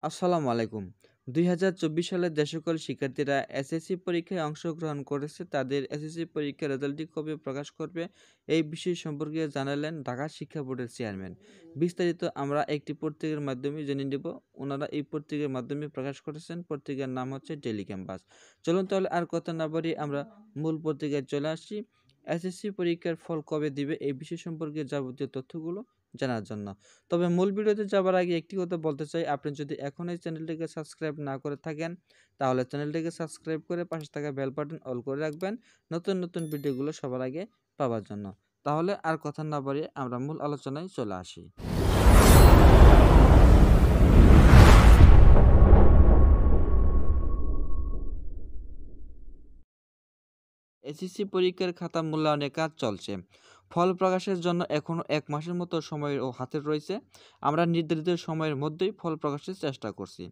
আসসালামু আলাইকুম। ২০২৪ সালে যে সকল শিক্ষার্থীরা এসএসসি পরীক্ষায় অংশগ্রহণ করেছে তাদের এসএসসি পরীক্ষার রেজাল্টটি কবে প্রকাশ করবে এই বিষয় সম্পর্কে জানালেন ঢাকা শিক্ষা বোর্ডের চেয়ারম্যান। বিস্তারিত আমরা একটি পত্রিকার মাধ্যমে জেনে নেব। ওনারা এই পত্রিকার মাধ্যমে প্রকাশ করেছেন। পত্রিকার নাম হচ্ছে ডেইলি ক্যাম্পাস। চলুন তাহলে আর কথা না বাড়িয়ে আমরা মূল পত্রিকায় চলে আসি। এসএসসি পরীক্ষার ফল কবে দিবে এই বিষয় সম্পর্কে যাবতীয় তথ্যগুলো জানার জন্য। তবে মূল ভিডিওতে যাবার আগে একটি কথা বলতে চাই, আপনি যদি এখনও এই চ্যানেলটিকে সাবস্ক্রাইব না করে থাকেন তাহলে চ্যানেলটিকে সাবস্ক্রাইব করে পাশে থাকা বেল বাটন অল করে রাখবেন নতুন নতুন ভিডিওগুলো সবার আগে পাওয়ার জন্য। তাহলে আর কথা না বাড়িয়ে আমরা মূল আলোচনায় চলে আসি। এসএসসি পরীক্ষার খাতা মূল্যায়নের কাজ চলছে। ফল প্রকাশের জন্য এখনও ১ মাসের মতো সময় হাতে রয়েছে। আমরা নির্ধারিত সময়ের মধ্যেই ফল প্রকাশের চেষ্টা করছি।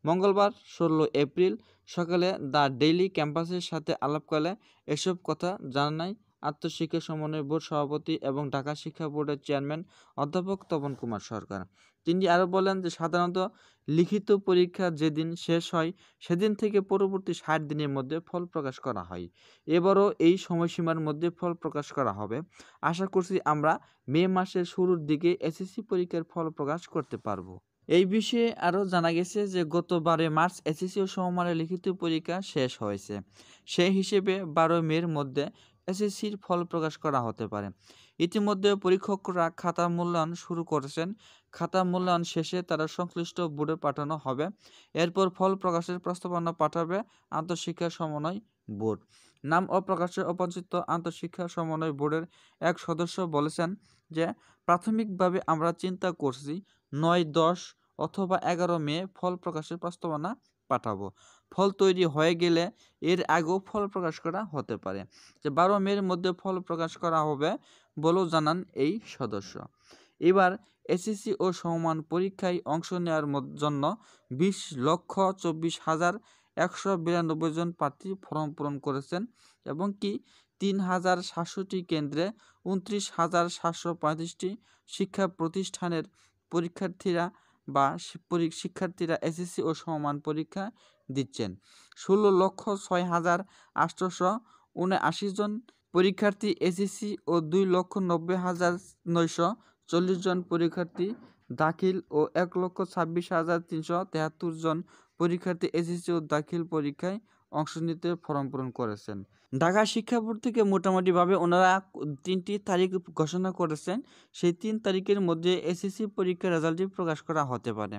মঙ্গলবার ১৬ এপ্রিল সকালে দ্য ডেইলি ক্যাম্পাসের সাথে আলাপকালে এসব কথা জানায় আন্তঃশিক্ষা সমন্বয় বোর্ড সভাপতি এবং ঢাকা শিক্ষা বোর্ডের চেয়ারম্যান অধ্যাপক তপন কুমার সরকার। তিনি আরও বলেন যে সাধারণত লিখিত পরীক্ষা যেদিন শেষ হয় সেদিন থেকে পরবর্তী ৬০ দিনের মধ্যে ফল প্রকাশ করা হয়। এবারও এই সময়সীমার মধ্যে ফল প্রকাশ করা হবে। আশা করছি আমরা মে মাসের শুরুর দিকে এসএসসি পরীক্ষার ফল প্রকাশ করতে পারব। এই বিষয়ে আরও জানা গেছে যে গত ১২ মার্চ এসএসসি ও সমমানের লিখিত পরীক্ষা শেষ হয়েছে। সেই হিসেবে ১২ মের মধ্যে এসএসসির ফল প্রকাশ করা হতে পারে। ইতিমধ্যে পরীক্ষকরা খাতা মূল্যায়ন শুরু করেছেন। খাতা মূল্যায়ন শেষে তারা সংশ্লিষ্ট বোর্ডে পাঠানো হবে। এরপর ফল প্রকাশের প্রস্তাবনা পাঠাবে আন্তঃশিক্ষা সমন্বয় বোর্ড। নাম অপ্রকাশে অবাঞ্ছিত আন্তঃশিক্ষা সমন্বয় বোর্ডের এক সদস্য বলেছেন যে প্রাথমিকভাবে আমরা চিন্তা করছি ৯, ১০ অথবা ১১ মে ফল প্রকাশের প্রস্তাবনা পাঠাবো। ফল তৈরি হয়ে গেলে এর আগেও ফল প্রকাশ করা হতে পারে। যে ১২ মের মধ্যে ফল প্রকাশ করা হবে বলেও জানান এই সদস্য। এবার এসএসসি ও সমমান পরীক্ষায় অংশ নেওয়ার জন্য ২০,২৪,১৯২ জন প্রার্থী ফরম পূরণ করেছেন এবং কি ৩,৭০০টি কেন্দ্রে ২৯,৭৩৫টি শিক্ষা প্রতিষ্ঠানের শিক্ষার্থীরা এসএসসি ও সমমান পরীক্ষা দিচ্ছেন। ১৬,০৬,৮৭৯ জন পরীক্ষার্থী এসএসসি ও ২,৯০,৯৪০ জন পরীক্ষার্থী দাখিল ও ১,২৬,৩৭৩ জন পরীক্ষার্থী এসএসসি ও দাখিল পরীক্ষায় অংশ নিতে ফরম পূরণ করেছেন। ঢাকা শিক্ষা বোর্ড থেকে মোটামুটিভাবে ওনারা ৩টি তারিখ ঘোষণা করেছেন। সেই ৩ তারিখের মধ্যে এসএসসি পরীক্ষার রেজাল্টটি প্রকাশ করা হতে পারে।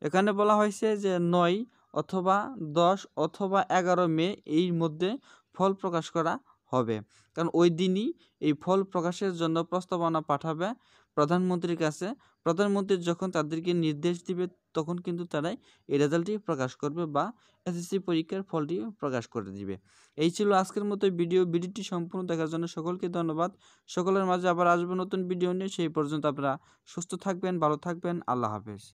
এখানে বলা হয়েছে যে ৯ অথবা ১০ অথবা ১১ মে এর মধ্যে ফল প্রকাশ করা হবে। কারণ ওই দিনই এই ফল প্রকাশের জন্য প্রস্তাবনা পাঠাবে প্রধানমন্ত্রীর কাছে। প্রধানমন্ত্রী যখন তাদেরকে নির্দেশ দিবে তখন কিন্তু তারাই এই রেজাল্টটি প্রকাশ করবে বা এসএসসি পরীক্ষার ফলটি প্রকাশ করে দিবে। এই ছিল আজকের মতো ভিডিওটি সম্পূর্ণ দেখার জন্য সকলকে ধন্যবাদ। সকলের মাঝে আবার আসবো নতুন ভিডিও নিয়ে। সেই পর্যন্ত আপনারা সুস্থ থাকবেন, ভালো থাকবেন। আল্লাহ হাফেজ।